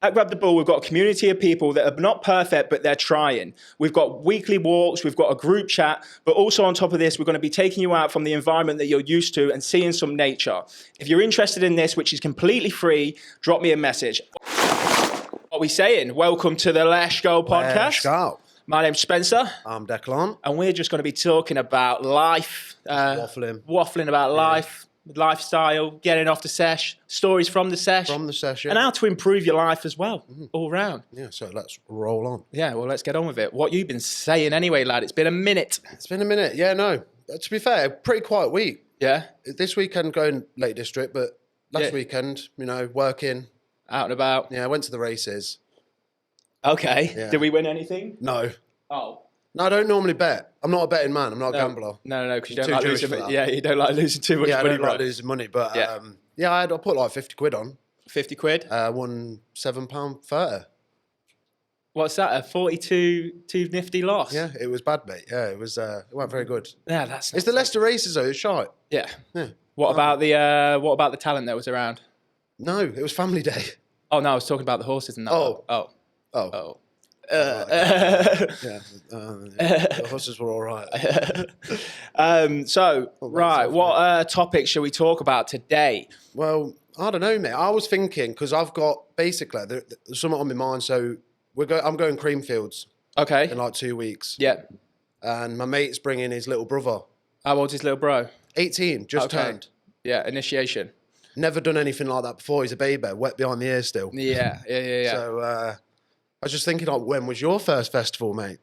At Grab the Ball, we've got a community of people that are not perfect, but they're trying. We've got weekly walks, we've got a group chat, but also on top of this, we're going to be taking you out from the environment that you're used to and seeing some nature. If you're interested in this, which is completely free, drop me a message. What are we saying? Welcome to the LESHHHGO Podcast. Let's go. My name's Spencer. I'm Declan. And we're just going to be talking about life. Waffling about life. Lifestyle, getting off the sesh, stories from the sesh. And how to improve your life as well, all round. Yeah, so let's roll on. Yeah, well, let's get on with it. What you been saying anyway, lad? It's been a minute. It's been a minute. Yeah, no. To be fair, pretty quiet week. Yeah? This weekend going Lake District, but last weekend, working. Out and about. Yeah, I went to the races. Okay. Yeah. Did we win anything? No. Oh. No, I don't normally bet. I'm not a betting man. I'm not a gambler. No, because you don't like losing. Yeah, you don't like losing too much money. Yeah, I don't like losing money, but I put like 50 quid on. 50 quid? Won £7.30. What's that? A 42 nifty loss? Yeah, it was bad, mate. Yeah, it went very good. Yeah, that's. It's the Leicester races though. It's shite. Yeah. Yeah. What about the talent that was around? No, it was family day. Oh no, I was talking about the horses and that. Oh. The horses were all right. What topic shall we talk about today? Well, I don't know, mate. I was thinking, because I've got basically there's something on my mind. So I'm going Creamfields. Okay. In like 2 weeks. Yeah. And my mate's bringing his little brother. How old's his little bro? 18, just turned. Yeah, initiation. Never done anything like that before. He's a baby, wet behind the ears still. Yeah. So I was just thinking, like, when was your first festival, mate?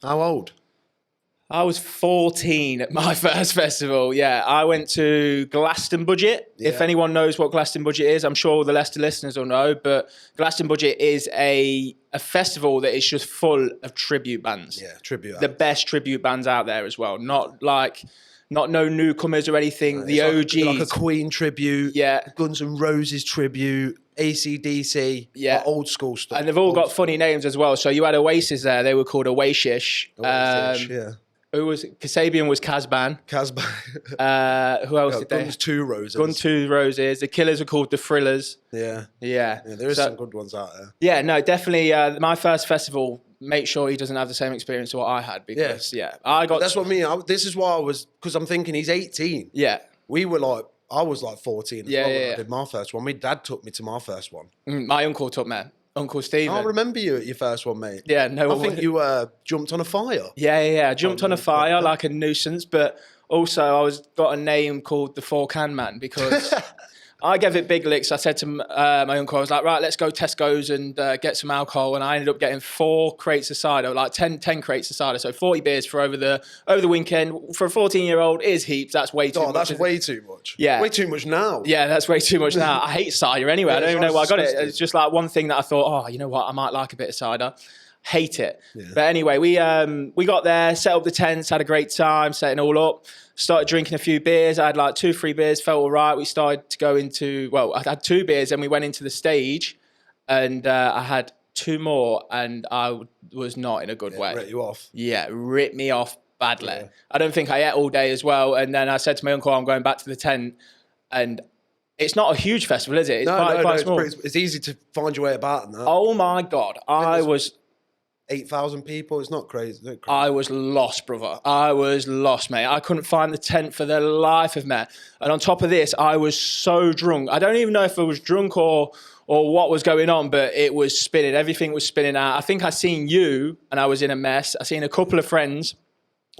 How old? I was 14 at my first festival. Yeah, I went to Glaston Budget. Yeah. If anyone knows what Glaston Budget is, I'm sure all the Leicester listeners will know. But Glaston Budget is a festival that is just full of tribute bands. Yeah, tribute bands. The best tribute bands out there as well. Not no newcomers or anything. The OGs. Like a Queen tribute. Yeah. Guns N' Roses tribute. AC/DC. Yeah. Like old school stuff. And they've all got funny names as well. So you had Oasis there. They were called Oasis. Yeah. Who was Kasabian was Kazban. Who else did they? Guns 2 Roses. Guns 2 Roses. The Killers were called the Thrillers. Yeah. There is some good ones out there. Yeah, no, definitely. My first festival, make sure he doesn't have the same experience as what I had because, I got... That's what I mean. This is why I was... Because I'm thinking he's 18. Yeah. We were like... I was like 14 as well when I yeah. did my first one. My dad took me to my first one. My uncle took me. Uncle Stephen. I remember you at your first one, mate. Yeah, no. I think you jumped on a fire. Yeah. I jumped on a fire like a nuisance, but also I got a name called the 4-Can Man because I gave it big licks. I said to my uncle, I was like, right, let's go Tesco's and get some alcohol. And I ended up getting 4 crates of cider, like 10 crates of cider. So 40 beers for over the weekend. For a 14-year-old is heaps. That's way too much. That's way too much. Yeah. Way too much now. Yeah, that's way too much now. I hate cider anyway. I don't even know why I got it. It's just like one thing that I thought, oh, you know what? I might like a bit of cider. Hate it. Yeah. But anyway, we got there, set up the tents, had a great time, setting all up. Started drinking a few beers. I had like 2-3 beers, felt all right. We started to go into, I had 2 beers and we went into the stage and I had 2 more and I was not in a good way. Rip you off. Yeah, ripped me off badly. Yeah. I don't think I ate all day as well. And then I said to my uncle, I'm going back to the tent and it's not a huge festival, is it? It's quite small. It's easy to find your way about in that. Oh my God. I was... 8,000 people. It's not crazy. I was lost, brother. I was lost, mate. I couldn't find the tent for the life of me. And on top of this, I was so drunk. I don't even know if I was drunk or what was going on, but it was spinning. Everything was spinning out. I think I seen you and I was in a mess. I seen a couple of friends.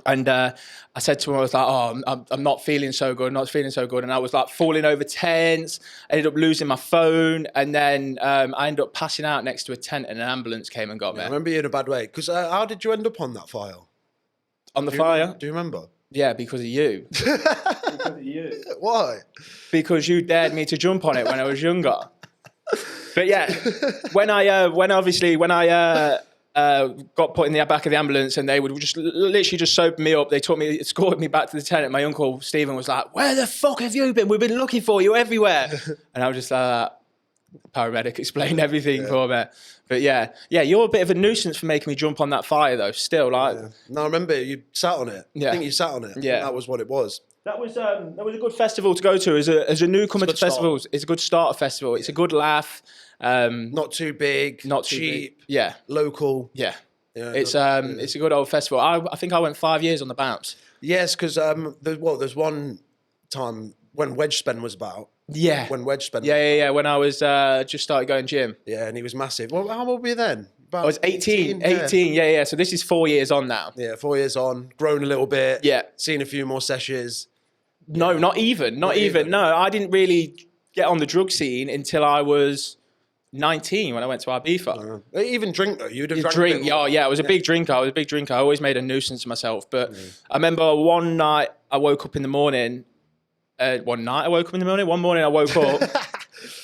And I said to him, I was like, oh, I'm not feeling so good, And I was like falling over tents, ended up losing my phone. And then I ended up passing out next to a tent and an ambulance came and got me. I remember you in a bad way. Because how did you end up on that fire? On the fire? Do you remember? Yeah, because of you. Because of you. Why? Because you dared me to jump on it when I was younger. But yeah, when I got put in the back of the ambulance and they would just literally just sobered me up. They escorted me back to the tent. And my uncle Stephen was like, where the fuck have you been? We've been looking for you everywhere. And I was just like, paramedic explained everything for me. But yeah, you're a bit of a nuisance for making me jump on that fire though. Still, like. Yeah. No, I remember you sat on it. Yeah. I think you sat on it. Yeah. That was what it was. That was a good festival to go to as a newcomer to festivals. It's a good start of festival. It's a good laugh. Not too big, Not too cheap. Big. Yeah, local. Yeah, it's a good old festival. I think I went 5 years on the bounce. Yes, because there's one time when Wedge Spend was about. Yeah, when Wedge Spend. Yeah. When I was just started going gym. Yeah, and he was massive. Well, how old were you then? I was 18. 18. Yeah. So this is 4 years on now. Yeah, 4 years on, grown a little bit. Yeah, seen a few more sessions. No, not even. No, I didn't really get on the drug scene until I was 19 when I went to Ibiza. Even drink though. You'd have drink. Yeah. I was a big drinker. I always made a nuisance of myself. But I remember one night I woke up in the morning. One morning I woke up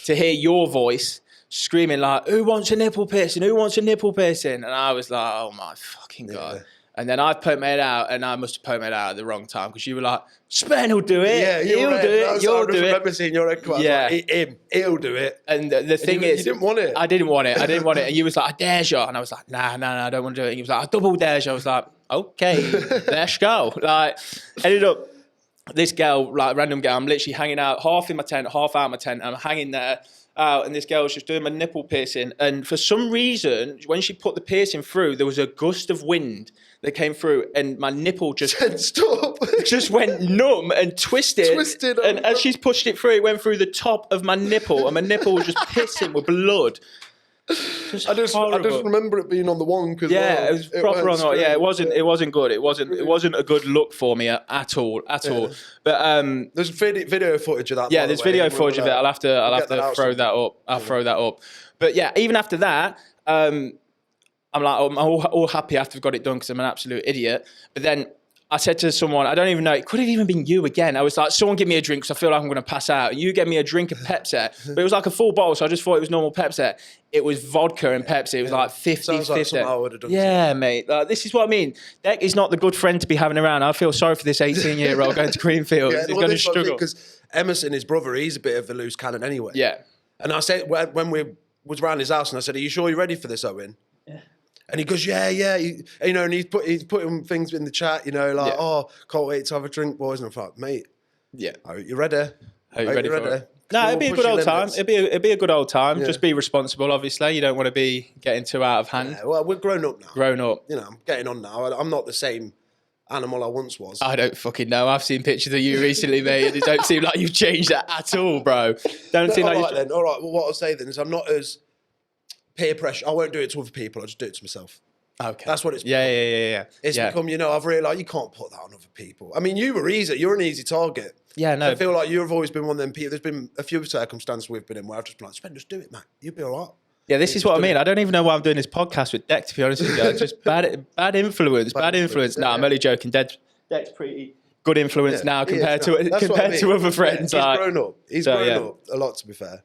to hear your voice screaming like, "Who wants a nipple piercing? Who wants a nipple piercing?" And I was like, "Oh my fucking God." And then I poked my head out, and I must have poked my head out at the wrong time because you were like, "Spen will do it. Yeah, he'll do it. You'll do it." I remember seeing your head come out. Yeah, like, he'll do it. And the thing is, you didn't want it. I didn't want it. And you was like, "I dare you," and I was like, "Nah, I don't want to do it." And he was like, "I double dare you." I was like, "Okay, let's go." Like, ended up this girl, like random girl. I'm literally hanging out, half in my tent, half out of my tent. I'm hanging there. And this girl was just doing my nipple piercing. And for some reason, when she put the piercing through, there was a gust of wind that came through, and my nipple just stop. just went numb and twisted. And as she's pushed it through, it went through the top of my nipple, and my nipple was just pissing with blood. I just remember it being on the wong because it was proper on. Yeah, it wasn't good. It wasn't a good look for me at all. But there's video footage of that. Yeah, there's video footage of it. I'll have to throw that up. I'll throw that up. But yeah, even after that, I'm all happy after I've got it done because I'm an absolute idiot. But then I said to someone, I don't even know, it could have even been you again. I was like, "Someone give me a drink because I feel like I'm going to pass out." And you gave me a drink of Pepsi, but it was like a full bottle, so I just thought it was normal Pepsi. It was vodka and Pepsi. It was like 50-50. Like something I would have done. Yeah, mate. This is what I mean. Deck is not the good friend to be having around. I feel sorry for this 18-year-old going to Greenfield. He's going to struggle. Because Emerson, his brother, he's a bit of a loose cannon anyway. Yeah. And I said, when we was around his house, and I said, "Are you sure you're ready for this, Owen?" And he goes, yeah. And he's putting things in the chat, like, "Oh, can't wait to have a drink, boys." And I'm like, "Mate, are you ready? Are you ready for it?" No, it'd be a good old time. It'd be a good old time. Just be responsible, obviously. You don't want to be getting too out of hand. Yeah, well, we're grown up now. I'm getting on now. I'm not the same animal I once was. I don't fucking know. I've seen pictures of you recently, mate, and it don't seem like you've changed that at all, bro. Don't seem like then. All right. Well, what I'll say then is I'm not as peer pressure. I won't do it to other people. I'll just do it to myself. Okay. That's what it's become. Yeah. It's become, I've realised you can't put that on other people. I mean, you were easy. You're an easy target. Yeah, no. I feel like you've always been one of them people. There's been a few circumstances we've been in where I've just been like, "Spen, just do it, mate. You'll be all right." Yeah, this is what I mean. I don't even know why I'm doing this podcast with Deck, to be honest with you. It's just bad influence. Bad influence. No, I'm only joking. Deck's pretty good influence now compared to other friends. Yeah, he's grown up. He's grown up a lot, to be fair.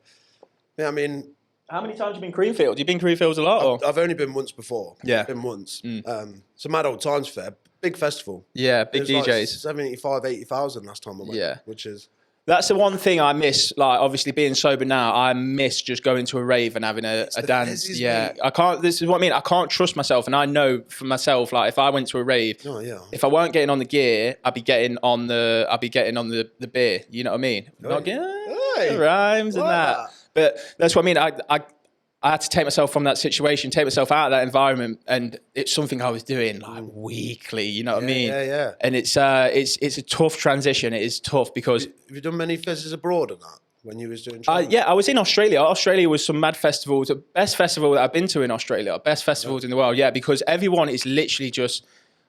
Yeah, I mean... How many times have you been Greenfield? You've been Greenfields a lot? I've only been once before. Yeah. I've been once. So mad old times fair. Big festival. Yeah, big DJs. Like 75, 80,000 last time I went. Yeah. Which is... That's the one thing I miss. Like, obviously, being sober now, I miss just going to a rave and having a dance. Yeah, I can't. This is what I mean. I can't trust myself, and I know for myself. Like, if I went to a rave, if I weren't getting on the gear, I'd be getting on the beer. You know what I mean? Not getting rhymes and that. But that's what I mean. I had to take myself from that situation, take myself out of that environment, and it's something I was doing like weekly. You know what I mean? Yeah. And it's a tough transition. It is tough because have you done many festivals abroad and that when you was doing? Yeah, I was in Australia. Australia was some mad festivals. The best festival that I've been to in Australia. Best festivals in the world. Yeah, because everyone is literally just.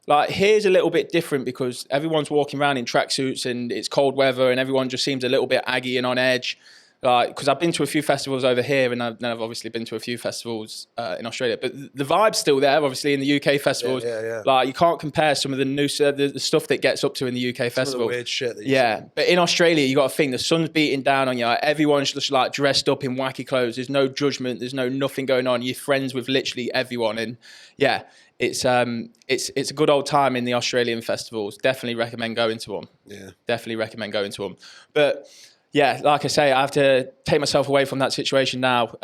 Like, here's a little bit different because everyone's walking around in tracksuits and it's cold weather and everyone just seems a little bit aggy and on edge. Like, because I've been to a few festivals over here and I've obviously been to a few festivals in Australia, but the vibe's still there, obviously, in the UK festivals. Yeah. Like, you can't compare some of the new the stuff that gets up to in the UK festivals. Some of the weird shit that you see. But in Australia, you got to think the sun's beating down on you. Like, everyone's just like dressed up in wacky clothes. There's no judgment. There's nothing going on. You're friends with literally everyone, and yeah. It's a good old time in the Australian festivals. Definitely recommend going to them. Yeah. Definitely recommend going to them. But yeah, like I say, I have to take myself away from that situation now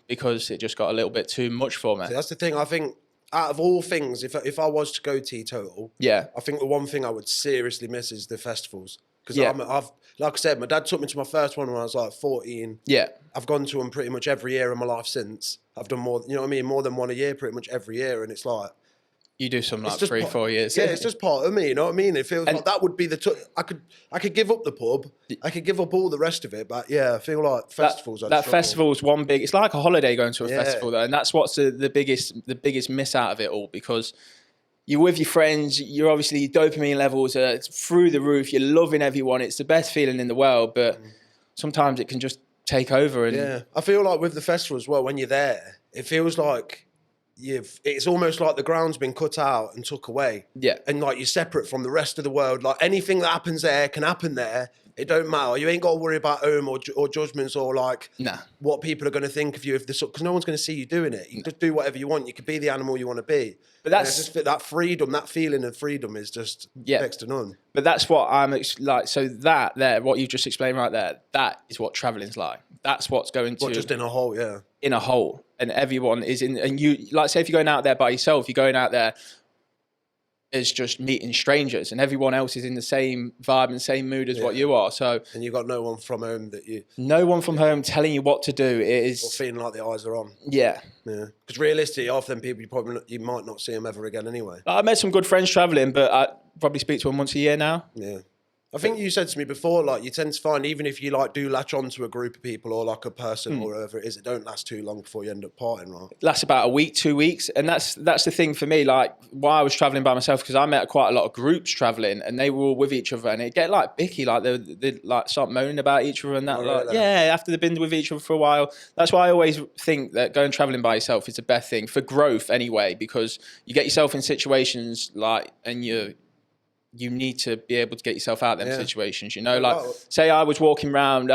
because it just got a little bit too much for me. See, that's the thing. I think out of all things, if I was to go teetotal, I think the one thing I would seriously miss is the festivals. Because I've, like I said, my dad took me to my first one when I was like 14. Yeah. I've gone to them pretty much every year in my life since. I've done more, you know what I mean? More than one a year, pretty much every year. And it's like, you do some like 3-4 years. Yeah, it's just part of me, you know what I mean? It feels like that would be I could give up the pub. I could give up all the rest of it. But yeah, I feel like festivals. That festival's one big, it's like a holiday going to a festival though. And that's what's the biggest miss out of it all, because you're with your friends, you're obviously, your dopamine levels are through the roof, you're loving everyone. It's the best feeling in the world, but sometimes it can just take over. And yeah, I feel like with the festival as well, when you're there, it feels like it's almost like the ground's been cut out and took away. Yeah. And like you're separate from the rest of the world. Like anything that happens there can happen there. It don't matter. You ain't got to worry about home or judgments or like what people are going to think of you if because no one's going to see you doing it. You can just do whatever you want. You can be the animal you want to be. But that's just that freedom, that feeling of freedom is just next to none. But that's what I'm like. So that there, what you just explained right there, that is what traveling's like. That's what's going to just in a hole, yeah. In a hole, and everyone is in. And you, like, say if you're going out there by yourself, you're going out there as just meeting strangers, and everyone else is in the same vibe and same mood as what you are. So, and you've got no one from home home telling you what to do. It is or feeling like the eyes are on. Yeah. Because realistically, half them people you might not see them ever again anyway. I met some good friends traveling, but I probably speak to them once a year now. Yeah. I think you said to me before, like you tend to find even if you like do latch on to a group of people or like a person or whatever it is, it don't last too long before you end up parting, right? It lasts about a week, 2 weeks, and that's the thing for me. Like why I was traveling by myself, because I met quite a lot of groups traveling, and they were all with each other, and it get like bicky, like they like start moaning about each other and that. Like, after they've been with each other for a while. That's why I always think that going traveling by yourself is the best thing for growth anyway, because you get yourself in situations like, and you need to be able to get yourself out of them situations, you know. Like, say I was walking around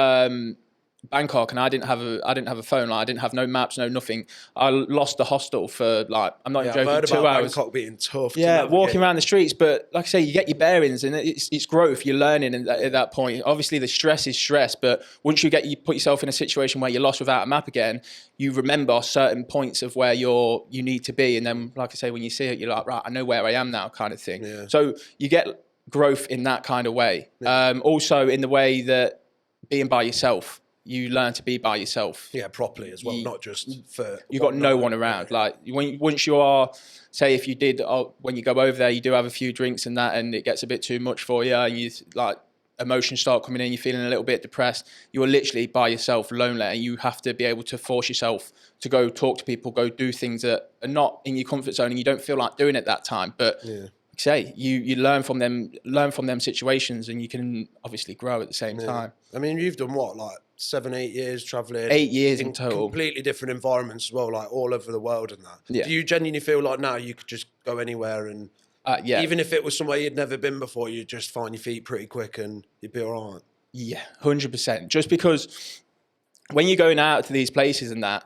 Bangkok and I didn't have a phone, like I didn't have no maps, no nothing. I lost the hostel for like, I'm not joking, I've heard 2 about hours. Bangkok being tough. Yeah, walking around the streets, but like I say, you get your bearings, and it's growth. You're learning at that point. Obviously, the stress is stress, but once you put yourself in a situation where you're lost without a map again, you remember certain points of where you need to be, and then like I say, when you see it, you're like, right, I know where I am now, kind of thing. Yeah. So you get growth in that kind of way. Yeah. Also, in the way that being by yourself, you learn to be by yourself. Yeah, properly as well, not just for... You've got no one around. Like, once you are, say if you did, when you go over there, you do have a few drinks and that, and it gets a bit too much for you, and you, like, emotions start coming in, you're feeling a little bit depressed, you're literally by yourself, lonely, and you have to be able to force yourself to go talk to people, go do things that are not in your comfort zone, and you don't feel like doing it that time. But... Yeah. Say you learn from them situations, and you can obviously grow at the same time. I mean, you've done what, like 7-8 years traveling? 8 years in total. Completely different environments as well, like all over the world and that. Yeah. Do you genuinely feel like now you could just go anywhere and even if it was somewhere you'd never been before, you'd just find your feet pretty quick and you'd be all right? Yeah, 100%. Just because when you're going out to these places and that,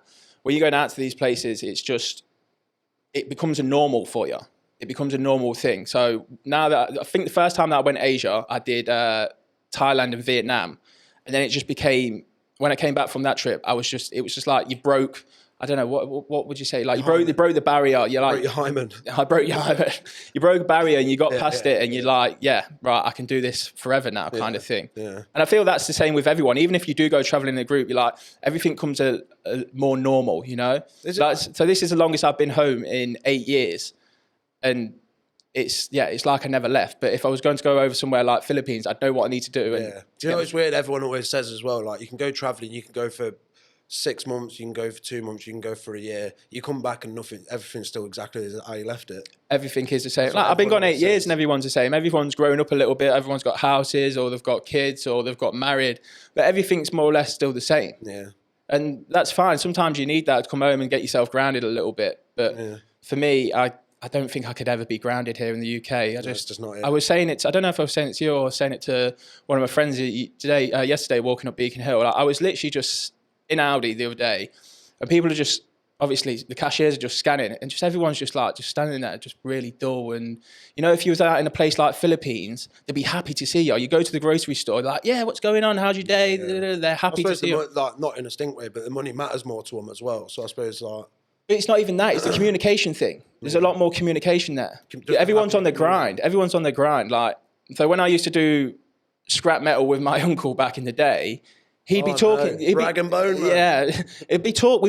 it becomes a normal for you. It becomes a normal thing. So now that I think the first time that I went to Asia, I did Thailand and Vietnam, and then it just became, when I came back from that trip, it was just like you broke. I don't know what would you say? Like you broke the barrier. You're like, broke your hymen. I broke your hymen. You broke a barrier and you got past it, and you're like, yeah, right, I can do this forever now, kind of thing. Yeah. And I feel that's the same with everyone. Even if you do go traveling in a group, you're like, everything comes a more normal, you know. So this is the longest I've been home in 8 years. And it's like I never left. But if I was going to go over somewhere like Philippines, I'd know what I need to do. And do you know what's weird? Everyone always says as well, like you can go traveling, you can go for 6 months, you can go for 2 months, you can go for a year. You come back and everything's still exactly how you left it. Everything is the same. Like, I've been gone 8 years and everyone's the same. Everyone's grown up a little bit. Everyone's got houses, or they've got kids, or they've got married. But everything's more or less still the same. Yeah. And that's fine. Sometimes you need that to come home and get yourself grounded a little bit. But for me, I don't think I could ever be grounded here in the UK. I was saying it. I don't know if I was saying it to you or saying it to one of my friends yesterday, walking up Beacon Hill. Like, I was literally just in Aldi the other day, and people are just, obviously the cashiers are just scanning, and just everyone's just standing there, just really dull. And you know, if you was out in a place like Philippines, they'd be happy to see you. You go to the grocery store, they're like, yeah, what's going on? How's your day? Yeah. They're happy to see you. Like, not in a stink way, but the money matters more to them as well. So I suppose like. It's not even that. It's the communication thing. There's a lot more communication there. Everyone's on the grind. Everyone's on the grind. Like, so when I used to do scrap metal with my uncle back in the day, he'd be talking. No. Rag and bone, man. Yeah, we'd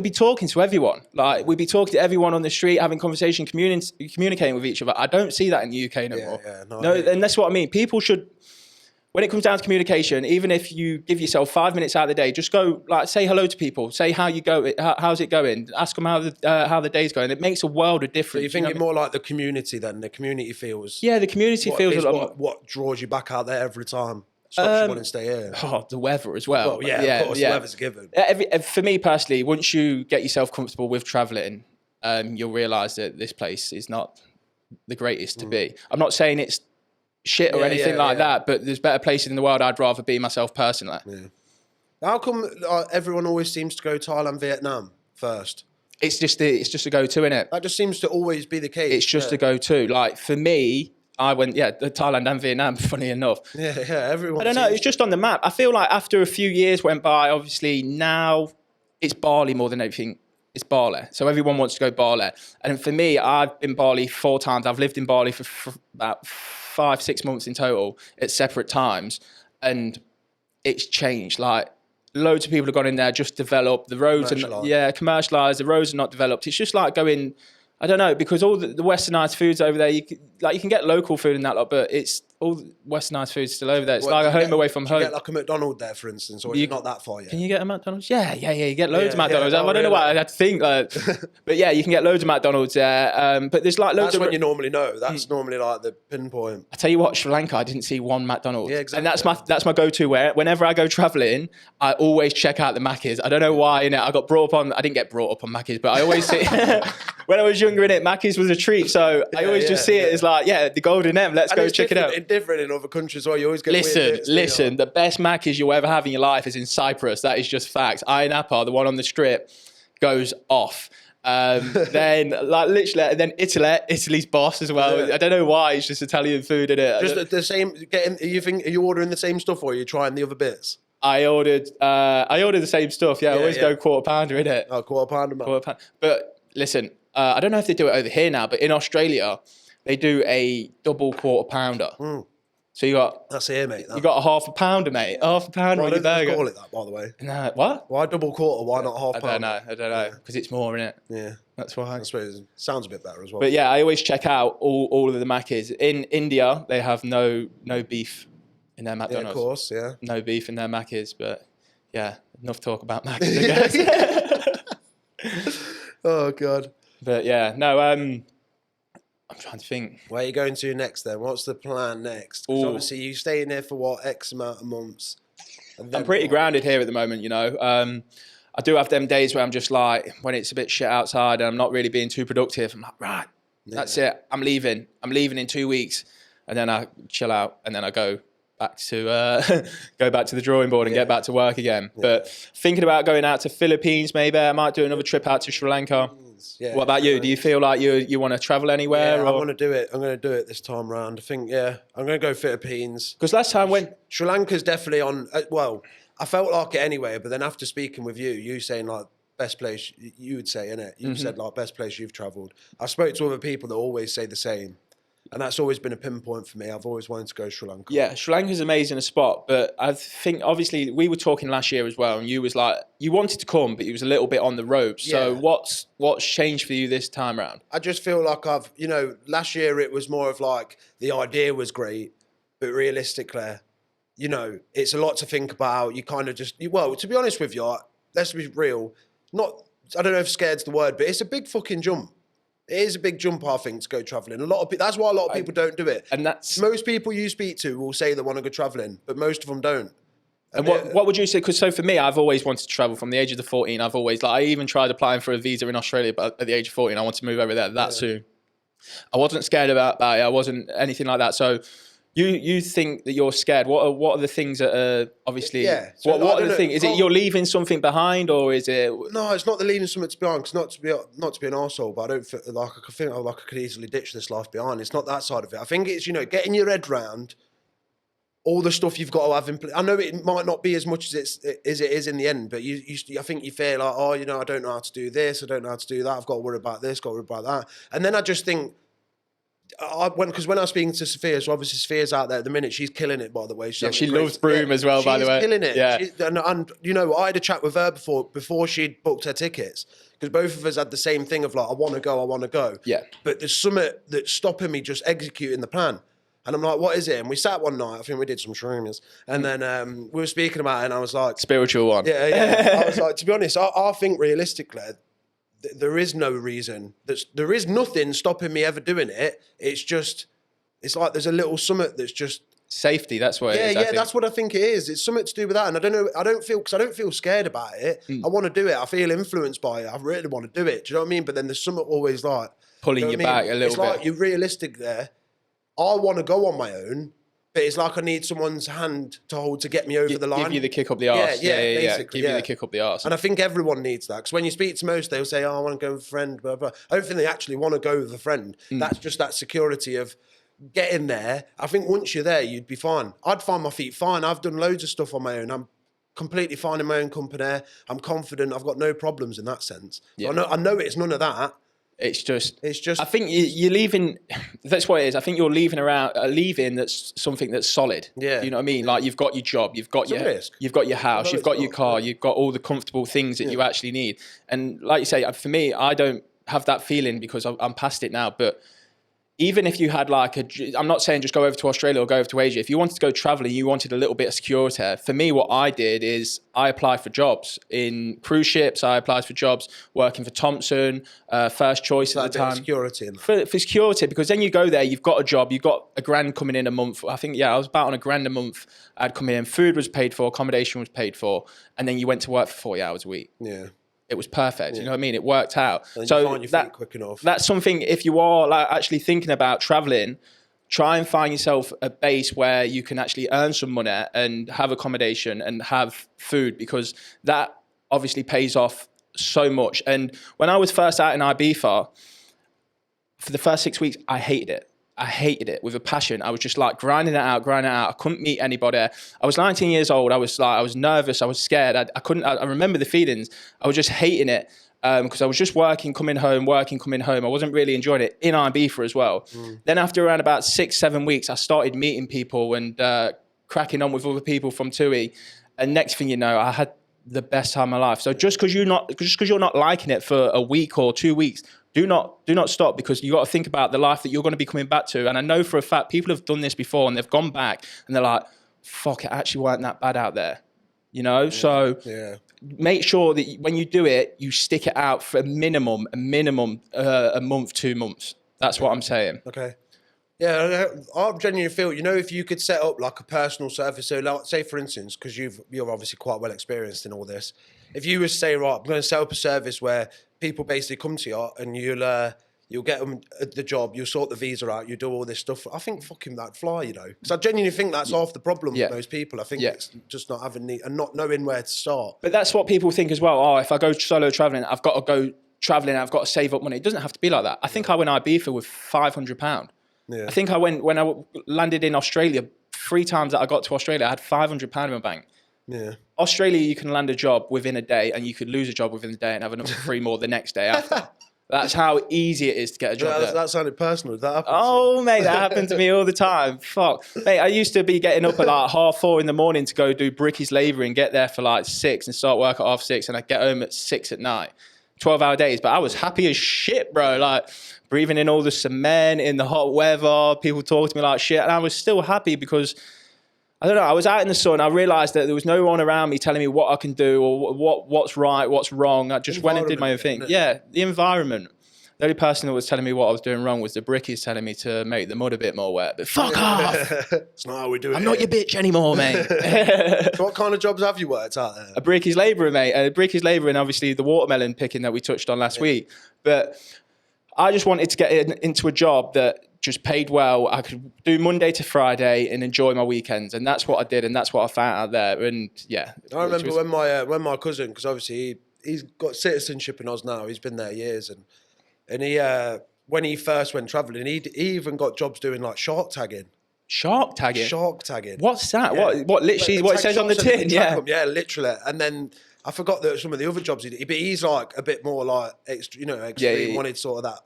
be talking to everyone. Like, we'd be talking to everyone on the street, having conversation, communicating with each other. I don't see that in the UK no more. No, and that's what I mean. People should, when it comes down to communication, even if you give yourself 5 minutes out of the day, just go, like, say hello to people, say how you go, how's it going, ask them how the day's going. It makes a world of difference. So you think it's more like the community then? The community feels. Yeah, the community feels a lot. What draws you back out there every time? Stops you wanting to stay here. Oh, the weather as well. Well, yeah, of course, the weather's a given. For me personally, once you get yourself comfortable with traveling, you'll realise that this place is not the greatest to be. I'm not saying it's shit or anything like that, but there's better places in the world I'd rather be myself personally. Yeah. How come everyone always seems to go Thailand, Vietnam first? It's just a go-to, innit? That just seems to always be the case. It's just a go-to. Like, for me, I went, Thailand and Vietnam, funny enough. Yeah, everyone. I don't know, it's just on the map. I feel like after a few years went by, obviously now it's Bali more than anything. It's Bali. So everyone wants to go Bali. And for me, I've been Bali 4 times. I've lived in Bali for about 5-6 months in total at separate times. And it's changed. Like, loads of people have gone in there, just developed. The roads are commercialised. The roads are not developed. It's just like going, I don't know, because all the westernised foods over there, you can get local food and that lot, but it's all the westernised food's still over there. It's like a home away from home. You get like a McDonald's there, for instance, or you're not that far yet. Can you get a McDonald's? Yeah. You get loads of McDonald's. I don't know why I had to think. But yeah, you can get loads of McDonald's there. But there's like loads That's when you normally know. That's normally like the pinpoint. I tell you what, Sri Lanka, I didn't see one McDonald's. Yeah, exactly. And that's my go-to. Whenever I go travelling, I always check out the Macca's. I don't know why, innit? I didn't get brought up on Macca's, but I always see, when I was younger, innit, Macca's was a treat. So I always just see it as like, the golden M, let's go check it out. It's different in other countries, or you always get Listen, the best Macca's you'll ever have in your life is in Cyprus. That is just facts. Iron Apple, the one on the strip, goes off. Then like literally, and then Italy's boss as well. I don't know why, it's just Italian food in it. Just the same. Are you ordering the same stuff, or are you trying the other bits? I ordered the same stuff. I always go quarter pounder in it. Oh, quarter pounder, man. But listen, I don't know if they do it over here now, but in Australia they do a double quarter pounder. So you got... That's here, mate. You got a half a pounder, mate. Half a pounder on your burger. Don't call it that, by the way. No, what? Why double quarter? Why not half pounder? I don't know. Because it's more, innit? Yeah. That's why. I suppose it sounds a bit better as well. But yeah, I always check out all of the Macca's. In India, they have no beef in their McDonald's. Yeah, of course, yeah. No beef in their Macca's, but yeah, enough talk about Macca's, I guess. Oh, God. But yeah, no, I'm trying to think. Where are you going to next then? What's the plan next? Because obviously you stay in there for what, X amount of months? I'm pretty grounded here at the moment, you know. I do have them days where I'm just like, when it's a bit shit outside and I'm not really being too productive, I'm like, right, that's it. I'm leaving in 2 weeks. And then I chill out and then I go back to the drawing board and get back to work again. But thinking about going out to Philippines, maybe I might do another trip out to Sri Lanka. Yeah, what about you? Do you feel like you want to travel anywhere? Yeah, I want to do it. I'm going to do it this time round. I think, I'm going to go Philippines. Because last time when... Sri Lanka's definitely on... well, I felt like it anyway, but then after speaking with you saying like best place, you would say, innit? You said like best place you've travelled. I spoke to other people that always say the same. And that's always been a pinpoint for me. I've always wanted to go Sri Lanka. Yeah, Sri Lanka's amazing a spot. But I think, obviously, we were talking last year as well. And you was like, you wanted to come, but you was a little bit on the ropes. So what's changed for you this time around? I just feel like last year it was more of like, the idea was great. But realistically, it's a lot to think about. You kind of just, to be honest with you, let's be real. I don't know if scared's the word, but it's a big fucking jump. It is a big jump, I think, to go travelling. That's why a lot of people don't do it. And that's most people you speak to will say they want to go travelling, but most of them don't. And what would you say? Because for me, I've always wanted to travel from the age of 14. I've always I even tried applying for a visa in Australia, but at the age of 14, I wanted to move over there that soon. I wasn't scared about it. I wasn't anything like that. So you think that you're scared? What are the things that are obviously? Yeah. So what are the things? Is it you're leaving something behind, or is it? No, it's not the leaving something behind. Cause not to be an arsehole, but I don't feel like I could easily ditch this life behind. It's not that side of it. I think it's getting your head round all the stuff you've got to have in place. I know it might not be as much as it is in the end, but I think you feel like, I don't know how to do this, I don't know how to do that. I've got to worry about this, got to worry about that, and then I just think. because when I was speaking to Sophia, so obviously Sophia's out there at the minute, she's killing it, by the way. She loves Broome as well, by the way. She's killing it. Yeah. And you know, I had a chat with her before she'd booked her tickets, because both of us had the same thing of like, I want to go. Yeah. But there's something that's stopping me just executing the plan. And I'm like, what is it? And we sat one night, I think we did some shrooms, and then we were speaking about it, and I was like... Spiritual one. Yeah. I was like, to be honest, I think realistically, there is no reason. There is nothing stopping me ever doing it. It's like there's a little summit that's just... Safety, that's what it is. Yeah, that's what I think it is. It's something to do with that. And I don't know, because I don't feel scared about it. I want to do it. I feel influenced by it. I really want to do it. Do you know what I mean? But then there's something always like... Pulling you back a little bit. It's like you're realistic there. I want to go on my own, but it's like I need someone's hand to hold to get me over the line. Give you the kick up the arse. Yeah. Give you the kick up the arse. And I think everyone needs that, because when you speak to most, they'll say, oh, I want to go with a friend, blah, blah. I don't think they actually want to go with a friend. That's just that security of getting there. I think once you're there, you'd be fine. I'd find my feet fine. I've done loads of stuff on my own. I'm completely fine in my own company. I'm confident. I've got no problems in that sense. Yeah. I know it's none of that. It's just. I think you're leaving. That's what it is. I think you're leaving that's something that's solid. Yeah. You know what I mean? Like, you've got your job, you've got your house, you've got your car, you've got all the comfortable things that you actually need. And like you say, for me, I don't have that feeling because I'm past it now. But even if you had I'm not saying just go over to Australia or go over to Asia. If you wanted to go traveling, you wanted a little bit of security. For me, what I did is I applied for jobs in cruise ships. I applied for jobs working for Thompson, first choice at the time. Security. For security, because then you go there, you've got a job, you've got $1,000 coming in a month. I think, I was about on $1,000 a month. I'd come in, food was paid for, accommodation was paid for, and then you went to work for 40 hours a week. Yeah. It was perfect. You know what I mean? It worked out. And so you find your feet quick enough. That's something, if you are actually thinking about traveling, try and find yourself a base where you can actually earn some money and have accommodation and have food, because that obviously pays off so much. And when I was first out in Ibiza, for the first 6 weeks, I hated it. I hated it with a passion. I was just like grinding it out. I couldn't meet anybody. I was 19 years old. I was nervous. I was scared. I remember the feelings. I was just hating it because I was just working, coming home. I wasn't really enjoying it in Ibiza as well. Then after around about 6-7 weeks, I started meeting people and cracking on with other people from TUI. And next thing you know, I had the best time of my life. So just because you're not liking it for a week or 2 weeks, do not stop, because you got to think about the life that you're going to be coming back to. And I know for a fact people have done this before and they've gone back and they're like, fuck, it actually weren't that bad out there. You know? So make sure that when you do it, you stick it out for a minimum, a month, 2 months. That's what I'm saying. Okay. Yeah, I genuinely feel, if you could set up like a personal service, so like, say for instance, because you're obviously quite well experienced in all this, if you were to say, right, I'm going to set up a service where people basically come to you and you'll get them the job, you'll sort the visa out, you do all this stuff, I think fucking that'd fly, because I genuinely think that's half the problem with most people. I think it's just not having and not knowing where to start. But that's what people think as well. Oh, if I go solo traveling, I've got to go traveling, I've got to save up money. It doesn't have to be like that. I think I went Ibiza with £500. Yeah. I think when I landed in Australia, 3 times that I got to Australia, I had £500 in my bank. Yeah. Australia, you can land a job within a day and you could lose a job within a day and have another 3 more the next day after. That's how easy it is to get a job there. That sounded personal. Did that happen? Oh, mate, that happened to me all the time. Fuck. Mate, I used to be getting up at like 4:30 in the morning to go do brickies labouring, get there for like 6 and start work at 6:30, and I'd get home at 6 at night. 12-hour days, but I was happy as shit, bro. Like, breathing in all the cement in the hot weather, people talk to me like shit, and I was still happy because, I don't know, I was out in the sun. I realised that there was no one around me telling me what I can do or what's right, what's wrong. I just went and did my own thing. Yeah, the environment. The only person that was telling me what I was doing wrong was the brickies telling me to make the mud a bit more wet. But fuck off! It's not how we do it. I'm not your bitch anymore, mate. So what kind of jobs have you worked out there? A brickies labourer, mate. A brickies labourer, and obviously the watermelon picking that we touched on last week. But I just wanted to get into a job that just paid well. I could do Monday to Friday and enjoy my weekends, and that's what I did, and that's what I found out there. And yeah, I remember when my cousin, because obviously he's got citizenship in Oz now. He's been there years, and he when he first went travelling, he even got jobs doing like shark tagging. Shark tagging? Shark tagging. What's that? Yeah. What literally what it says on the tin? Yeah. Yeah, literally. And then I forgot that some of the other jobs he did, but he's like a bit more like extreme, wanted sort of that.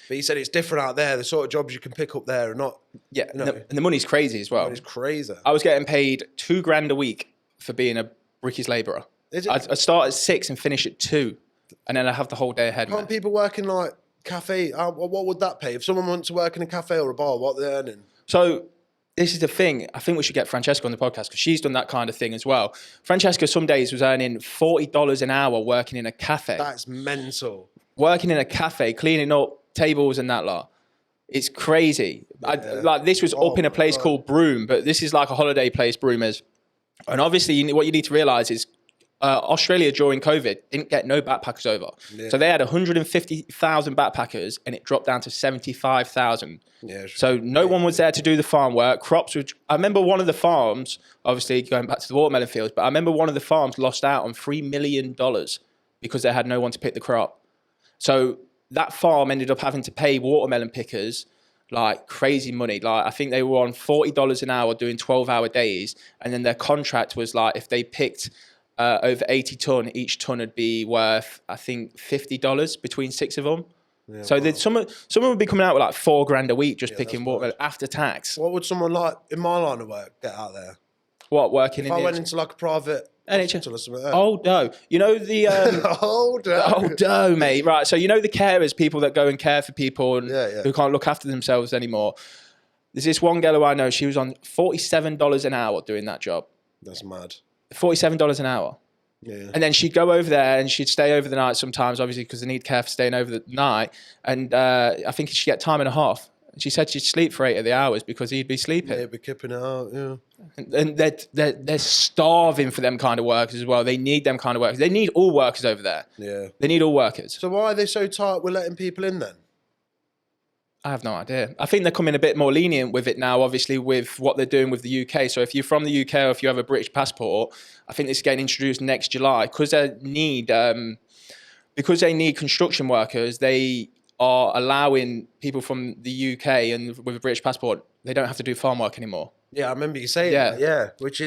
But he said it's different out there. The sort of jobs you can pick up there are not. Yeah, and the money's crazy as well. It's crazy. I was getting paid $2,000 a week for being a brickies labourer. I'd start at 6 and finish at 2, and then I have the whole day ahead. Can't people work in like cafe? What would that pay if someone wants to work in a cafe or a bar? What they're earning? So this is the thing. I think we should get Francesca on the podcast because she's done that kind of thing as well. Francesca some days was earning $40 an hour working in a cafe. That's mental. Working in a cafe, cleaning up tables and that lot. It's crazy. Yeah. This was up in a place called Broome, but this is like a holiday place, Broome is. And obviously what you need to realise is Australia during COVID didn't get no backpackers over. Yeah. So they had 150,000 backpackers and it dropped down to 75,000. Yeah, so no one was there to do the farm work. Crops were, I remember one of the farms, obviously going back to the watermelon fields, but I remember one of the farms lost out on $3 million because they had no one to pick the crop. So that farm ended up having to pay watermelon pickers like crazy money. Like I think they were on $40 an hour doing 12-hour days. And then their contract was like, if they picked over 80 ton, each ton would be worth, I think, $50 between 6 of them. Yeah, so wow. Someone would be coming out with like $4,000 a week just picking watermelon after tax. What would someone like in my line of work get out there? What, working if in I went into like a private hospital or something like that? Oh, no. You know the... oh, no, mate. Right. So you know the carers, people that go and care for people and who can't look after themselves anymore. There's this one girl who I know, she was on $47 an hour doing that job. That's mad. $47 an hour. Yeah. And then she'd go over there and she'd stay over the night sometimes, obviously, because they need care for staying over the night. And I think she'd get time and a half. She said she'd sleep for 8 of the hours because he'd be sleeping. Yeah, he'd be kipping it out, yeah. And they're starving for them kind of workers as well. They need them kind of workers. They need all workers over there. Yeah. They need all workers. So why are they so tight with letting people in then? I have no idea. I think they're coming a bit more lenient with it now, obviously, with what they're doing with the UK. So if you're from the UK or if you have a British passport, I think this is getting introduced next July because they need construction workers. They are allowing people from the UK and with a British passport, they don't have to do farm work anymore. Yeah, I remember you saying that. Yeah, which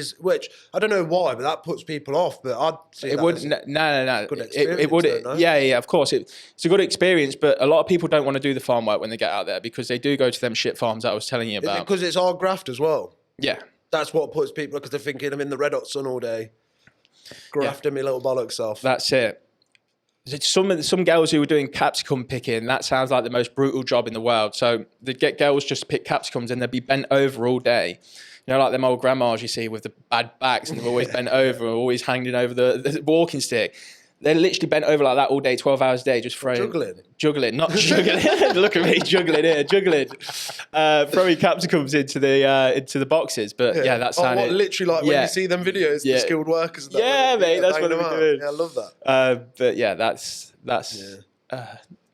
I don't know why, but that puts people off. But I'd say it would. No. Good experience. It would. Yeah. Of course, it's a good experience. But a lot of people don't want to do the farm work when they get out there because they do go to them shit farms that I was telling you about. Because it's hard graft as well. Yeah, that's what puts people because they're thinking I'm in the red hot sun all day, grafting me little bollocks off. That's it. Some girls who were doing capsicum picking, that sounds like the most brutal job in the world. So they'd get girls just to pick capsicums and they'd be bent over all day. You know, like them old grandmas you see with the bad backs and they're always bent over, always hanging over the walking stick. They're literally bent over like that all day, 12 hours a day, just throwing... Juggling, not juggling. Look at me, juggling. Throwing capsicums into the boxes. But yeah, that sounded... literally like when you see them videos, the skilled workers. And that, mate, that's what we're doing. Yeah, I love that. But yeah, that's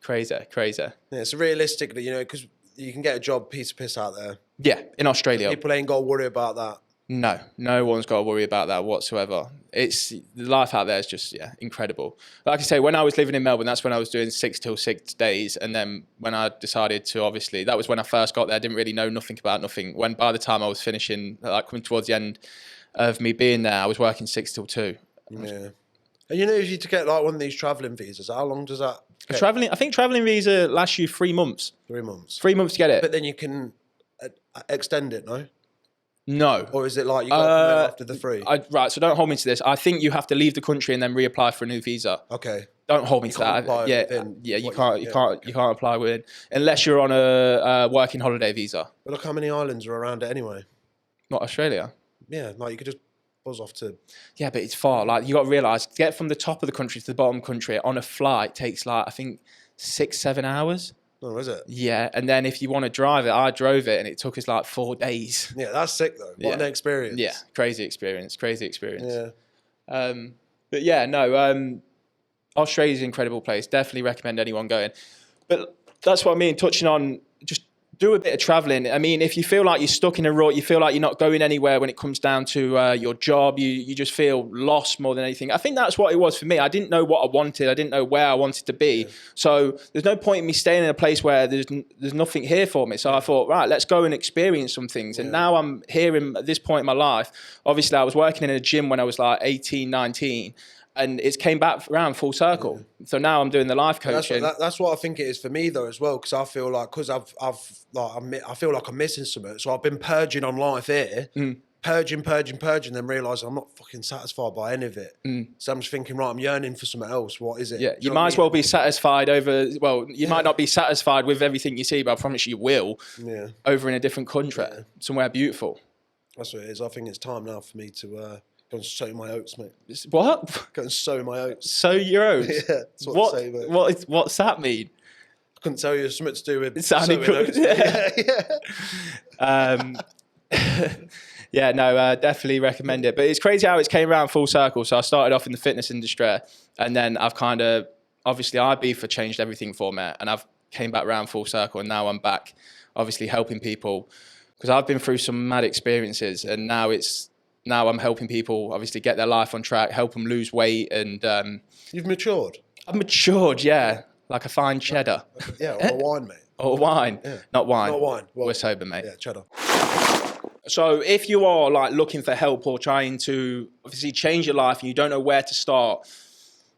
crazy. Yeah, it's realistic that, because you can get a job piece of piss out there. Yeah, in Australia. People ain't got to worry about that. No one's got to worry about that whatsoever. The life out there is just, incredible. Like I say, when I was living in Melbourne, that's when I was doing 6 till 6 days. And then when I decided to, obviously, that was when I first got there. I didn't really know nothing about nothing. When by the time I was finishing, like coming towards the end of me being there, I was working 6 till 2. Yeah. And if you to get like one of these travelling visas, how long does that get? I think travelling visa lasts you 3 months. 3 months. 3 months to get it. But then you can extend it, no? No. Or is it like you got to come in after the 3? Right, so don't hold me to this. I think you have to leave the country and then reapply for a new visa. Okay. Don't hold me to that. You can't apply with unless you're on a working holiday visa. But look how many islands are around it anyway. Not Australia. Yeah, like you could just buzz off to... Yeah, but it's far. Like you got to realise, to get from the top of the country to the bottom country on a flight takes like, I think, 6-7 hours. Oh, is it? Yeah, and then if you want to drive it, I drove it and it took us like 4 days. Yeah, that's sick though. What an experience. Yeah, crazy experience. Yeah. But yeah, no, Australia's an incredible place. Definitely recommend anyone going. But that's what I mean, touching on just do a bit of traveling. I mean, if you feel like you're stuck in a rut, you feel like you're not going anywhere when it comes down to your job, you just feel lost more than anything. I think that's what it was for me. I didn't know what I wanted. I didn't know where I wanted to be. Yeah. So there's no point in me staying in a place where there's nothing here for me. So I thought, right, let's go and experience some things. And now I'm here at this point in my life. Obviously, I was working in a gym when I was like 18, 19. Yeah. And it's came back around full circle. Yeah. So now I'm doing the life coaching. That's what I think it is for me though as well, because I feel like I feel like I'm missing something. So I've been purging on life here, purging, then realising I'm not fucking satisfied by any of it. So I'm just thinking, right, I'm yearning for something else. What is it? Yeah, you might as well be satisfied you might not be satisfied with everything you see, but I promise you will. Yeah. Over in a different country, somewhere beautiful. That's what it is. I think it's time now for me to go and sow my oats, mate. What? Go and sow my oats. Sow your oats? Yeah, that's what I say, mate. What's that mean? I couldn't tell you. Something to do with sowing oats. Yeah, no, definitely recommend it. But it's crazy how it came around full circle. So I started off in the fitness industry, and then I've kind of, obviously Ibiza changed everything for me, and I've came back around full circle, and now I'm back, obviously helping people, because I've been through some mad experiences, and now I'm helping people obviously get their life on track, help them lose weight, and You've matured. I've matured, yeah, like a fine cheddar. Yeah, or a wine, mate. Or wine, not wine. Not wine. Well, we're sober, mate. Yeah, cheddar. So if you are like looking for help or trying to obviously change your life and you don't know where to start,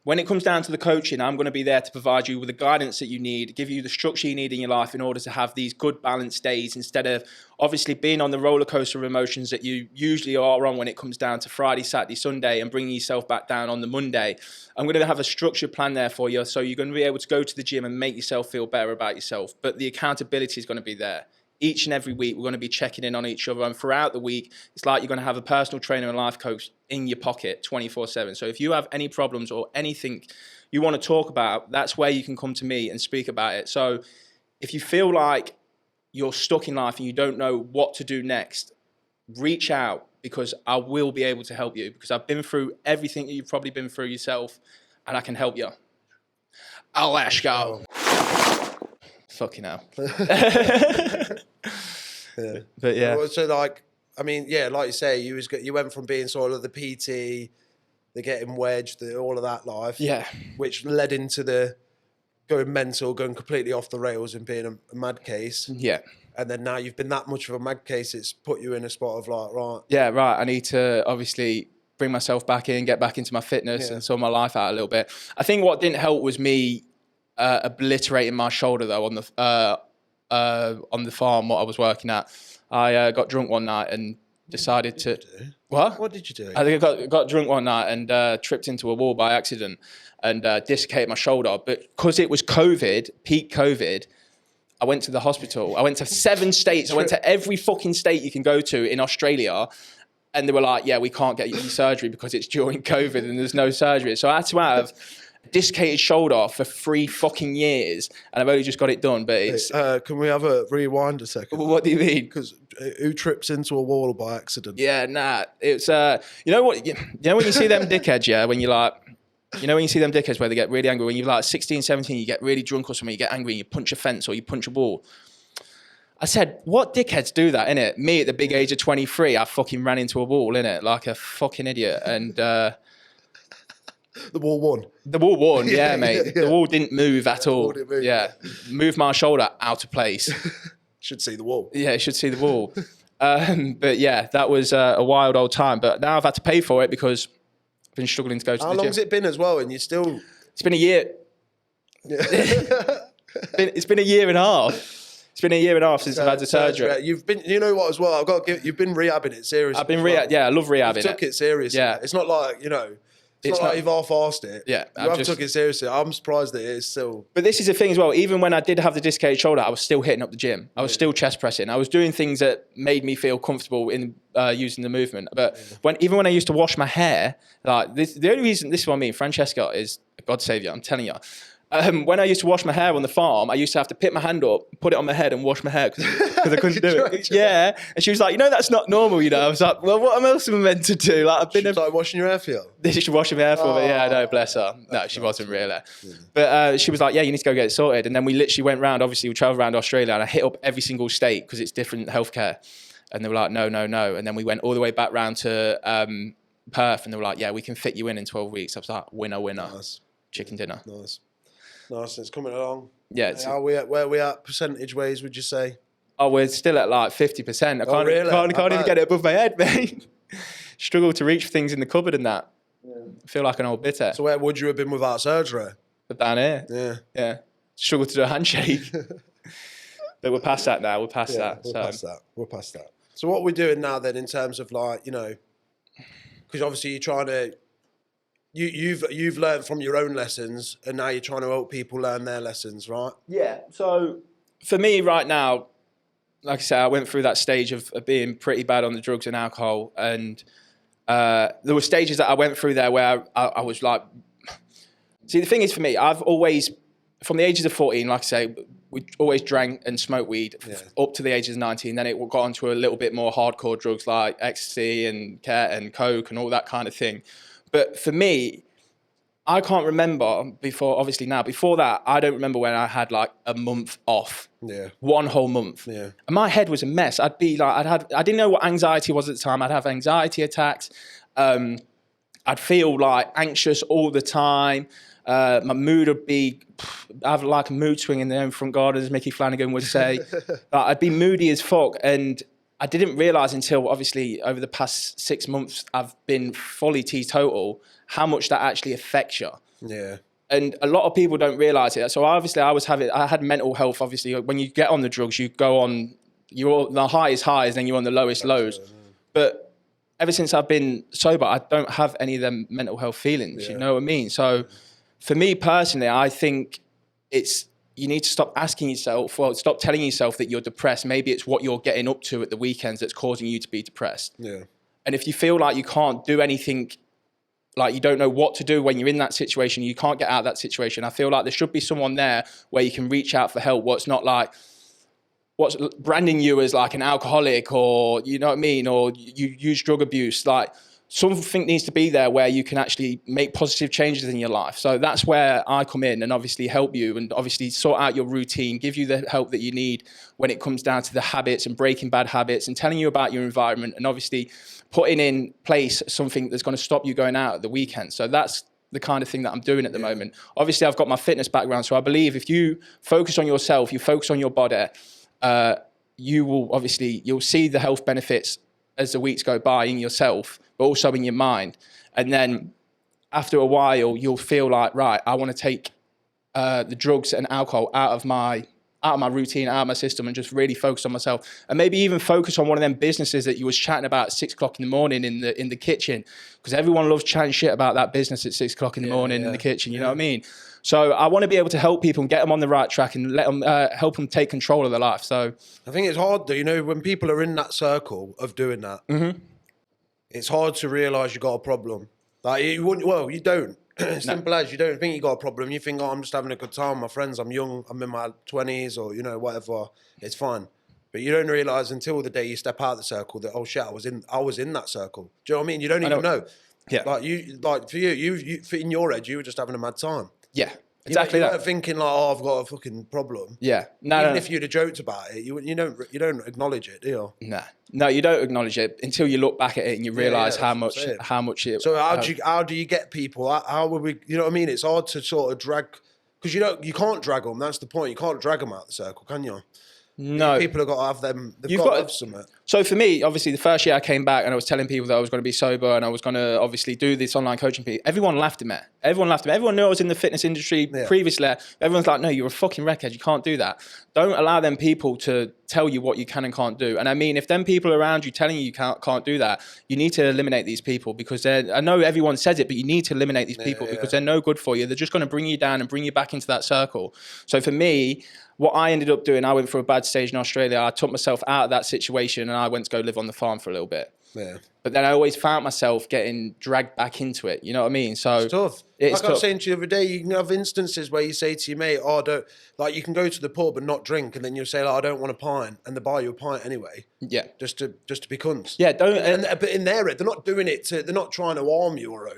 when it comes down to the coaching, I'm going to be there to provide you with the guidance that you need, give you the structure you need in your life in order to have these good balanced days, instead of obviously being on the roller coaster of emotions that you usually are on when it comes down to Friday, Saturday, Sunday, and bringing yourself back down on the Monday. I'm going to have a structured plan there for you, so you're going to be able to go to the gym and make yourself feel better about yourself. But the accountability is going to be there. Each and every week, we're going to be checking in on each other. And throughout the week, it's like you're going to have a personal trainer and life coach in your pocket 24/7. So if you have any problems or anything you want to talk about, that's where you can come to me and speak about it. So if you feel like you're stuck in life and you don't know what to do next, reach out, because I will be able to help you, because I've been through everything that you've probably been through yourself, and I can help you. LESHHHGO. Fucking hell. Yeah. But yeah. So like, I mean, yeah, like you say, you went from being sort of the PT, the getting wedged, all of that life. Yeah. Which led into the going mental, going completely off the rails and being a mad case. Yeah. And then now you've been that much of a mad case, it's put you in a spot of like, right. Yeah, right. I need to obviously bring myself back in, get back into my fitness and sort my life out a little bit. I think what didn't help was me obliterating my shoulder though on the farm what I was working at. I got drunk one night and decided to... What? What did you do? I think I got drunk one night and tripped into a wall by accident and dislocated my shoulder. But because it was COVID, peak COVID, I went to the hospital. I went to 7 states. I went to every fucking state you can go to in Australia. And they were like, yeah, we can't get you surgery because it's during COVID and there's no surgery. So I had to have dislocated shoulder for 3 fucking years, and I've only just got it done. But it's can we have a rewind a second? What do you mean? Because who trips into a wall by accident? Yeah, nah. It's you know what? You know when you see them dickheads, yeah, when you're like, you know when you see them dickheads where they get really angry when you're like 16, 17, you get really drunk or something, you get angry and you punch a fence or you punch a wall. I said, what dickheads do that, innit? Me at the big age of 23, I fucking ran into a wall, innit? Like a fucking idiot. And the wall won. The wall won, yeah, mate. Yeah. The wall didn't move at all. Move, yeah. Moved my shoulder out of place. Should see the wall. Yeah, should see the wall. But yeah, that was a wild old time. But now I've had to pay for it because I've been struggling to go to the gym. How long has it been as well? And you still... It's been a year. Yeah. It's been a year and a half. It's been a year and a half since I've had the surgery. You've been, you know what, as well, you've been rehabbing it seriously. I've been yeah, I love rehabbing it. You took it seriously. Yeah. It's not like, you know, it's not like you've half-arsed it. Yeah. You have took it seriously. I'm surprised that it is still. But this is the thing as well, even when I did have the dislocated shoulder, I was still hitting up the gym. I was still chest pressing. I was doing things that made me feel comfortable in using the movement. But even when I used to wash my hair, like the only reason, this is what I mean, Francesca is a God savior, I'm telling you. When I used to wash my hair on the farm, I used to have to pick my hand up, put it on my head and wash my hair because I couldn't do it. Yeah. And she was like, you know, that's not normal, you know. I was like, well, what else am I meant to do? Like, She was like washing your hair for you? She was washing my hair for me. Yeah, no, bless her. No, she wasn't really. Yeah. But she was like, yeah, you need to go get it sorted. And then we literally went round, obviously we travelled around Australia and I hit up every single state because it's different healthcare. And they were like, no. And then we went all the way back round to Perth and they were like, yeah, we can fit you in 12 weeks. I was like, winner. Nice. Chicken dinner. Nice, it's coming along. Yeah. Where are we at percentage ways, would you say? Oh, we're still at like 50%. I can't even get it above my head, mate. Struggle to reach things in the cupboard and that. I feel like an old bitter. So where would you have been without surgery? But down here. Yeah. Yeah. Struggle to do a handshake. But we're past that now. We're past that. We're past that. So what we're doing now then in terms of like, you know, because obviously you're trying to, you've learned from your own lessons and now you're trying to help people learn their lessons, right? Yeah. So for me right now, like I said, I went through that stage of being pretty bad on the drugs and alcohol. And there were stages that I went through there where I was like, see, the thing is for me, I've always, from the ages of 14, like I say, we always drank and smoked weed up to the ages of 19. Then it got onto a little bit more hardcore drugs like ecstasy and coke and all that kind of thing. But for me, I can't remember before that, I don't remember when I had like a month off. Yeah. One whole month. Yeah. And my head was a mess. I'd be like, I didn't know what anxiety was at the time. I'd have anxiety attacks. I'd feel like anxious all the time. My mood would be, I have like a mood swing in the front garden, as Mickey Flanagan would say. I'd be moody as fuck. And I didn't realize until obviously over the past 6 months, I've been fully teetotal, how much that actually affects you. Yeah. And a lot of people don't realize it. So obviously I had mental health. Obviously when you get on the drugs, you go on, the highest highs, then you're on the lowest lows. But ever since I've been sober, I don't have any of them mental health feelings. You know what I mean? So for me personally, I think you need to stop asking yourself, stop telling yourself that you're depressed. Maybe it's what you're getting up to at the weekends that's causing you to be depressed. Yeah. And if you feel like you can't do anything, like you don't know what to do when you're in that situation, you can't get out of that situation, I feel like there should be someone there where you can reach out for help. What's branding you as like an alcoholic, or you know what I mean, or you use drug abuse. Like something needs to be there where you can actually make positive changes in your life. So that's where I come in and obviously help you and obviously sort out your routine, give you the help that you need when it comes down to the habits and breaking bad habits and telling you about your environment and obviously putting in place something that's going to stop you going out at the weekend. So that's the kind of thing that I'm doing at the moment. Obviously, I've got my fitness background, so I believe if you focus on yourself, you focus on your body, you'll see the health benefits as the weeks go by in yourself, but also in your mind. And then after a while, you'll feel like, right, I want to take the drugs and alcohol out of my routine, out of my system, and just really focus on myself. And maybe even focus on one of them businesses that you was chatting about at 6 o'clock in the morning in the kitchen, because everyone loves chatting shit about that business at 6 o'clock in the morning in the kitchen. You know what I mean? So I want to be able to help people and get them on the right track and let them help them take control of their life. So I think it's hard though, you know, when people are in that circle of doing that, it's hard to realise you got a problem. Like you don't. Simple as, you don't think you got a problem. You think, oh, I'm just having a good time with my friends. I'm young. I'm in my 20s or, you know, whatever. It's fine. But you don't realise until the day you step out of the circle that, oh shit, I was in that circle. Do you know what I mean? You don't even know. Yeah. Like for you in your head, you were just having a mad time. Yeah. Exactly you that. weren't thinking like, oh, I've got a fucking problem. Yeah. Even if you'd have joked about it, you don't acknowledge it, do you? No, you don't acknowledge it until you look back at it and you realise how much it. So how do you get people? How would we? You know what I mean? It's hard to sort of drag, because you can't drag them. That's the point. You can't drag them out of the circle, can you? No. People have got to have them. They've got to have something. So for me, obviously, the first year I came back and I was telling people that I was going to be sober and I was going to obviously do this online coaching. Everyone laughed at me. Everyone knew I was in the fitness industry previously. Everyone's like, no, you're a fucking wreckhead. You can't do that. Don't allow them people to tell you what you can and can't do. And I mean, if them people around you telling you can't do that, you need to eliminate these people, because I know everyone says it, but you need to eliminate these people because they're no good for you. They're just going to bring you down and bring you back into that circle. So for me, what I ended up doing, I went through a bad stage in Australia. I took myself out of that situation and I went to go live on the farm for a little bit. Yeah. But then I always found myself getting dragged back into it. You know what I mean? So it's tough. It's like I was saying to you the other day, you can have instances where you say to your mate, oh, don't, like you can go to the pub and not drink, and then you'll say, like, I don't want a pint, and they buy you a pint anyway. Yeah. Just to be cunts. Yeah, but in their head, they're not doing it they're not trying to harm you or out,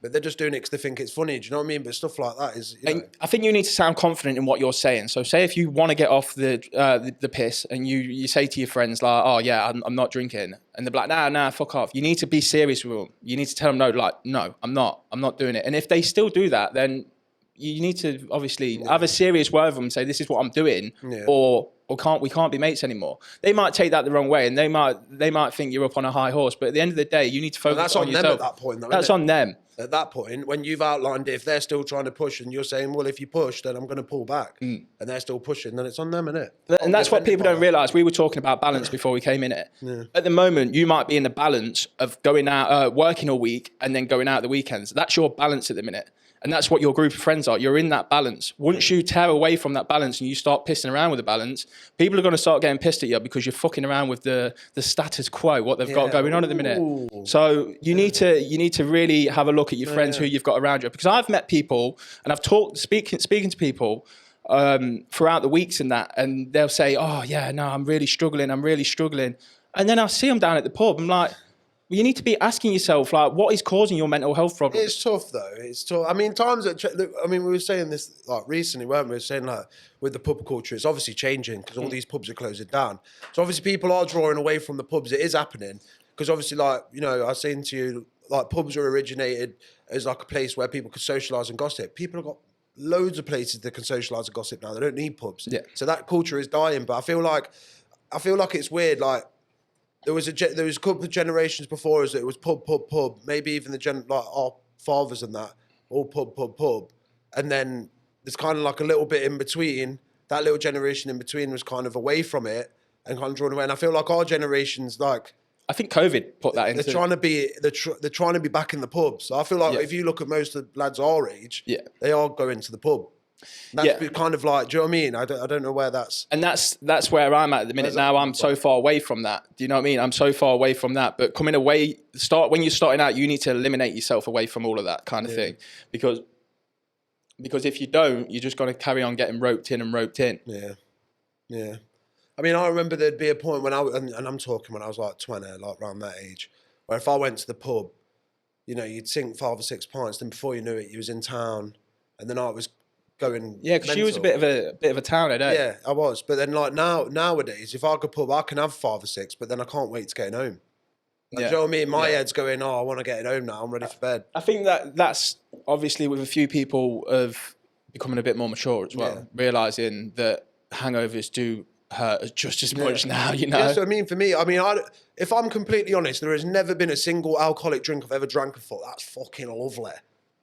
but they're just doing it because they think it's funny. Do you know what I mean? But stuff like that is, you know. I think you need to sound confident in what you're saying. So say if you want to get off the piss and you say to your friends like, oh yeah, I'm not drinking, and they're like, nah, fuck off. You need to be serious with them. You need to tell them no, I'm not doing it. And if they still do that, then you need to obviously have a serious word with them and say, this is what I'm doing, or or we can't be mates anymore. They might take that the wrong way, and they might think you're up on a high horse. But at the end of the day, you need to focus on yourself. That's on them at that point, though, that's on them. At that point, when you've outlined it, if they're still trying to push and you're saying, well, if you push, then I'm going to pull back, and they're still pushing, then it's on them, isn't it? And that's what people don't realise. We were talking about balance before we came in it. Yeah. At the moment, you might be in the balance of going out, working all week, and then going out the weekends. That's your balance at the minute. And that's what your group of friends are. You're in that balance. Once you tear away from that balance and you start pissing around with the balance, people are going to start getting pissed at you because you're fucking around with the status quo, what they've got going on at the minute. So you need to really have a look at your friends who you've got around you. Because I've met people and I've speaking to people throughout the weeks and that, and they'll say, oh yeah, no, I'm really struggling. And then I'll see them down at the pub. I'm like, well, you need to be asking yourself, like, what is causing your mental health problems? It's tough, though. It's tough. I mean, we were saying this like recently, weren't we? We were saying like with the pub culture, it's obviously changing because all these pubs are closing down. So obviously people are drawing away from the pubs. It is happening because obviously, like, you know, I was saying to you, like, pubs were originated as like a place where people could socialise and gossip. People have got loads of places that can socialise and gossip now. They don't need pubs. Yeah. So that culture is dying. But I feel like it's weird, like. There was a couple of generations before us that it was pub. Maybe even like our fathers and that, all pub. And then there's kind of like a little bit in between. That little generation in between was kind of away from it and kind of drawn away. And I feel like our generation's like, I think COVID put that into. They're trying to be back in the pubs. So I feel like if you look at most of the lads our age, they are going to the pub. That's kind of like, do you know what I mean? I don't know where that's... And that's where I'm at the minute now. I'm so far away from that. Do you know what I mean? I'm so far away from that. But coming away, when you're starting out, you need to eliminate yourself away from all of that kind of thing. Because if you don't, you're just going to carry on getting roped in. Yeah. I mean, I remember there'd be a point when and I'm talking when I was like 20, like around that age, where if I went to the pub, you know, you'd sink 5 or 6 pints, then before you knew it, you was in town, and then I was going. Yeah, because you was a bit of a towner, don't you? Yeah, I was. But then like nowadays, if I could pub, I can have 5 or 6, but then I can't wait to get home. Like, do you know what I mean? My head's going, I want to get home now. I'm ready for bed. I think that's obviously with a few people of becoming a bit more mature as well, realising that hangovers do hurt just as much now, you know? Yeah, so I mean, for me, if I'm completely honest, there has never been a single alcoholic drink I've ever drank and thought, that's fucking lovely.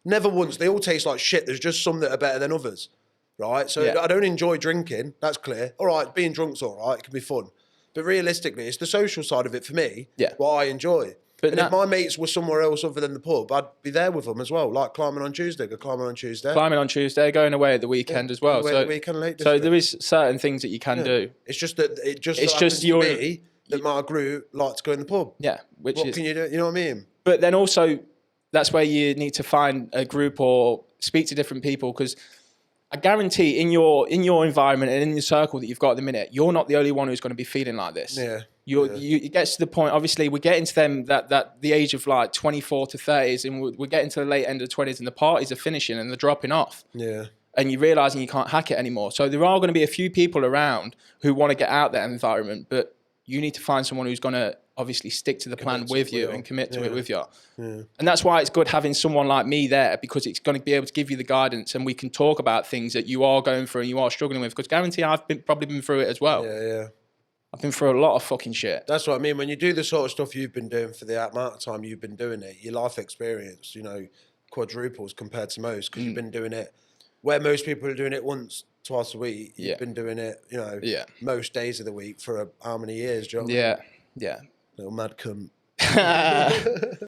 Never once. They all taste like shit. There's just some that are better than others, right? So I don't enjoy drinking. That's clear. All right, being drunk's all right. It can be fun. But realistically, it's the social side of it for me, what I enjoy. But if my mates were somewhere else other than the pub, I'd be there with them as well. Like climbing on Tuesday, climbing on Tuesday, going away at the weekend as well. So there is certain things that you can do. It's just that it's just me that my group like to go in the pub. Yeah, what can you do? You know what I mean? But then also, that's where you need to find a group or speak to different people, because I guarantee in your environment and in your circle that you've got at the minute, you're not the only one who's going to be feeling like this. It gets to the point, obviously, we're getting to them that the age of like 24 to 30s, and we're getting to the late end of the 20s, and the parties are finishing and they're dropping off. Yeah. And you're realising you can't hack it anymore. So there are going to be a few people around who want to get out that environment, but you need to find someone who's going to obviously stick to the plan with you and commit to it with you. Yeah. And that's why it's good having someone like me there, because it's going to be able to give you the guidance, and we can talk about things that you are going through and you are struggling with, because guarantee I've probably been through it as well. Yeah. I've been through a lot of fucking shit. That's what I mean. When you do the sort of stuff you've been doing for the amount of time you've been doing it, your life experience, you know, quadruples compared to most, because you've been doing it where most people are doing it once, twice a week. You've been doing it, you know, most days of the week for how many years, John? Yeah. Little mad cunt.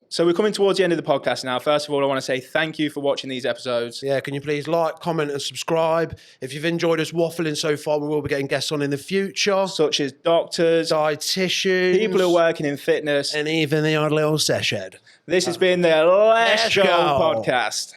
So we're coming towards the end of the podcast now. First of all, I want to say thank you for watching these episodes. Yeah, can you please like, comment and subscribe? If you've enjoyed us waffling so far, we will be getting guests on in the future. Such as doctors, dietitians, people who are working in fitness, and even the odd little session. This has been the LESHHHGO Podcast.